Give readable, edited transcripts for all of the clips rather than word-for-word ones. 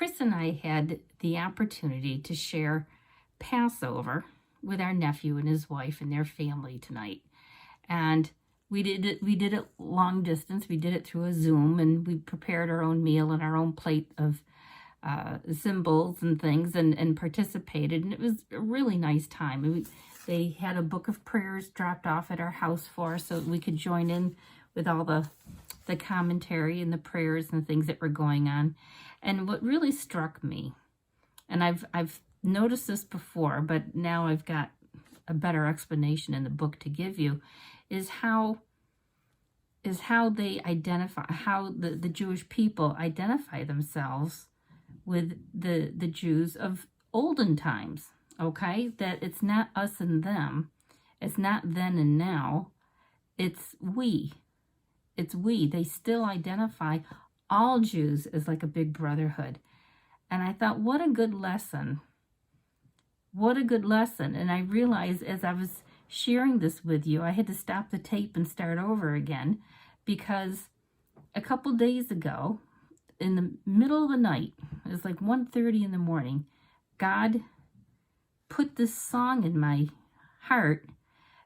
Chris and I had the opportunity to share Passover with our nephew and his wife and their family tonight. And we did it long distance. We did it through a Zoom, and we prepared our own meal and our own plate of symbols and things, and participated. And it was a really nice time. They had a book of prayers dropped off at our house for us so that we could join in with all the commentary and the prayers and the things that were going on. And what really struck me, and I've noticed this before, but now I've got a better explanation in the book to give you, is how they identify, how the Jewish people identify themselves with the Jews of olden times, okay? That it's not us and them, it's not then and now, it's we. It's we. They still identify all Jews as like a big brotherhood. And I thought, what a good lesson. What a good lesson. And I realized as I was sharing this with you, I had to stop the tape and start over again, because a couple days ago, in the middle of the night, it was like 1:30 in the morning, God put this song in my heart,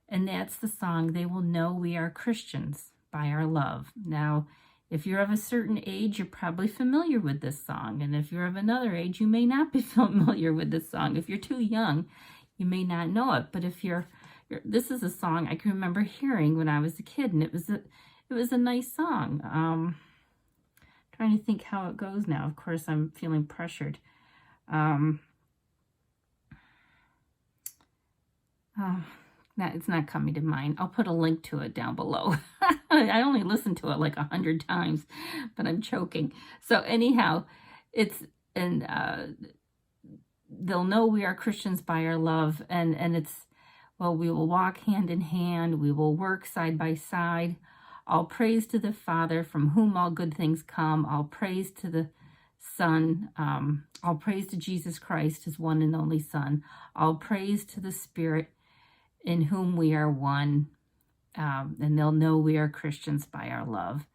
and that's the song, "They Will Know We Are Christians by Our Love." Now, if you're of a certain age, you're probably familiar with this song. And if you're of another age, you may not be familiar with this song. If you're too young, you may not know it. But if this is a song I can remember hearing when I was a kid, and it was a nice song. Trying to think how it goes now. Of course, I'm feeling pressured. It's not coming to mind. I'll put a link to it down below. I only listened to it like 100 times, but I'm choking. So anyhow, they'll know we are Christians by our love, and it's, well, we will walk hand in hand, we will work side by side. All praise to the Father, from whom all good things come. All praise to the Son. All praise to Jesus Christ, his one and only Son. All praise to the Spirit, in whom we are one. And they'll know we are Christians by our love.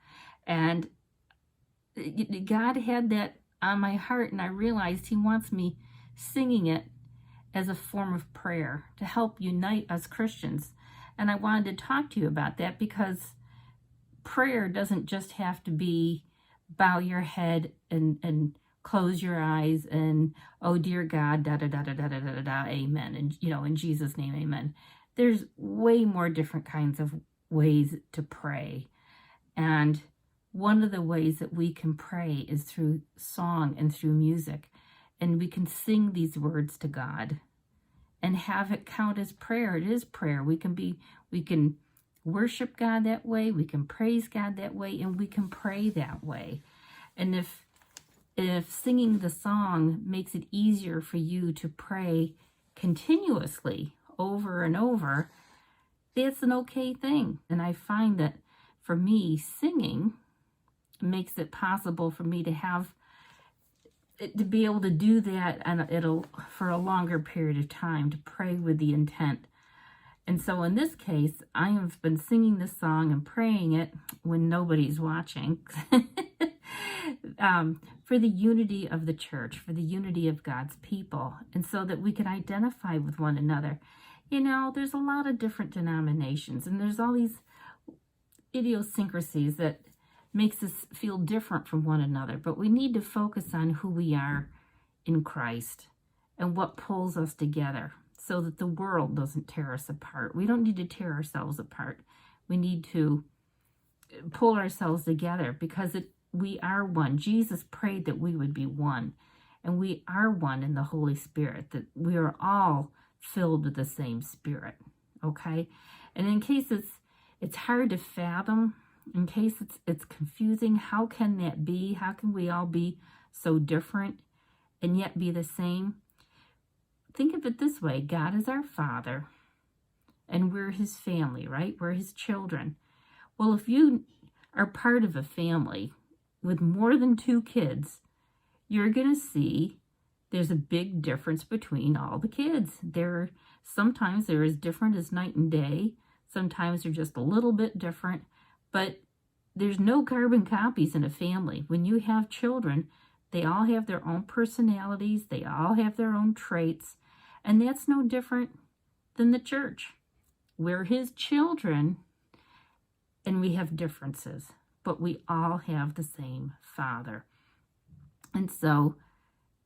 And God had that on my heart, and I realized he wants me singing it as a form of prayer to help unite us Christians. And I wanted to talk to you about that, because prayer doesn't just have to be bow your head and close your eyes and, oh dear God, da da da da da da da da, amen, and in Jesus' name, amen. There's way more different kinds of ways to pray. And one of the ways that we can pray is through song and through music. And we can sing these words to God and have it count as prayer. It is prayer. We can worship God that way, we can praise God that way, and we can pray that way. And if singing the song makes it easier for you to pray continuously over and over, that's an okay thing. And I find that for me, singing makes it possible for me to be able to do that, and for a longer period of time, to pray with the intent. And so in this case, I have been singing this song and praying it when nobody's watching, for the unity of the church, for the unity of God's people, and so that we can identify with one another. There's a lot of different denominations, and there's all these idiosyncrasies that makes us feel different from one another, but we need to focus on who we are in Christ and what pulls us together, so that the world doesn't tear us apart. We don't need to tear ourselves apart. We need to pull ourselves together, because we are one. Jesus prayed that we would be one, and we are one in the Holy Spirit, that we are all filled with the same Spirit, okay? And in case it's hard to fathom, in case it's confusing, how can that be? How can we all be so different and yet be the same? Think of it this way. God is our Father, and we're his family, right? We're his children. Well, if you are part of a family with more than 2 kids, you're going to see there's a big difference between all the kids. Sometimes they're as different as night and day. Sometimes they're just a little bit different, but there's no carbon copies in a family. When you have children, They all have their own personalities. They all have their own traits. And that's no different than the church. We're his children, and we have differences, but we all have the same Father. And so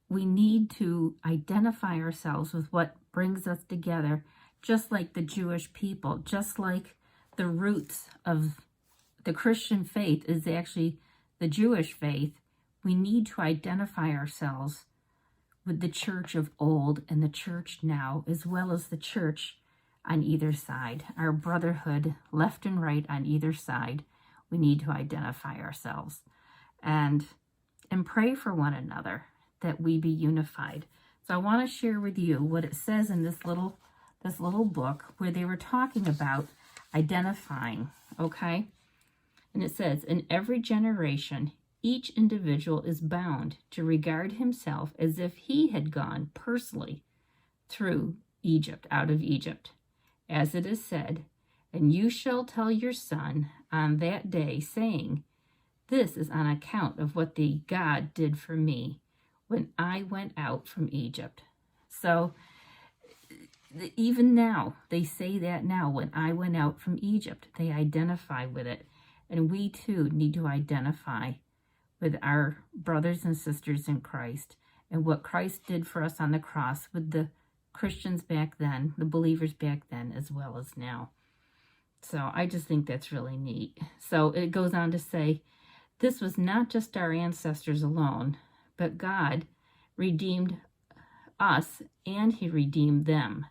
we need to identify ourselves with what brings us together, just like the Jewish people, just like the roots of the Christian faith is actually the Jewish faith. We need to identify ourselves with the church of old and the church now, as well as the church on either side. Our brotherhood, left and right on either side, we need to identify ourselves and pray for one another that we be unified. So I want to share with you what it says in this little book where they were talking about identifying, okay? And it says, in every generation, each individual is bound to regard himself as if he had gone personally through Egypt, out of Egypt. As it is said, and you shall tell your son on that day, saying, this is on account of what the God did for me when I went out from Egypt. So even now, they say that now, when I went out from Egypt, they identify with it. And we too need to identify with our brothers and sisters in Christ and what Christ did for us on the cross with the Christians back then, the believers back then, as well as now. So I just think that's really neat. So it goes on to say, this was not just our ancestors alone, but God redeemed us and he redeemed them.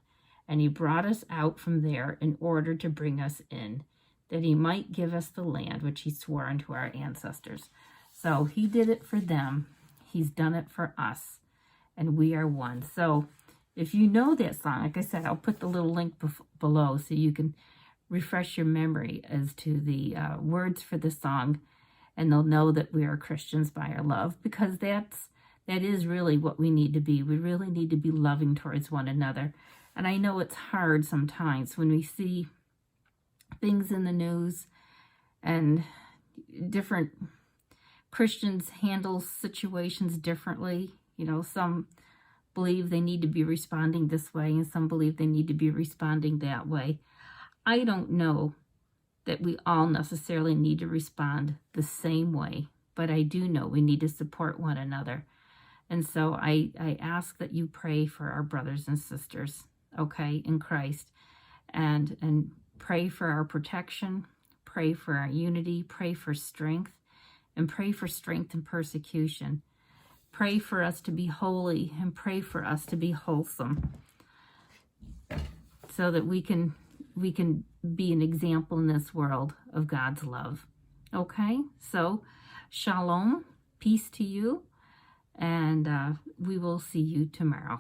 And he brought us out from there in order to bring us in, that he might give us the land which he swore unto our ancestors. So he did it for them. He's done it for us. And we are one. So if you know that song, like I said, I'll put the little link below so you can refresh your memory as to the words for the song. And they'll know that we are Christians by our love, because that is really what we need to be. We really need to be loving towards one another. And I know it's hard sometimes when we see things in the news and different Christians handle situations differently. You know, some believe they need to be responding this way and some believe they need to be responding that way. I don't know that we all necessarily need to respond the same way, but I do know we need to support one another. And so I ask that you pray for our brothers and sisters, okay, in Christ, and pray for our protection, pray for our unity, pray for strength, and pray for strength in persecution. Pray for us to be holy and pray for us to be wholesome so that we can be an example in this world of God's love. Okay, so shalom, peace to you, and we will see you tomorrow.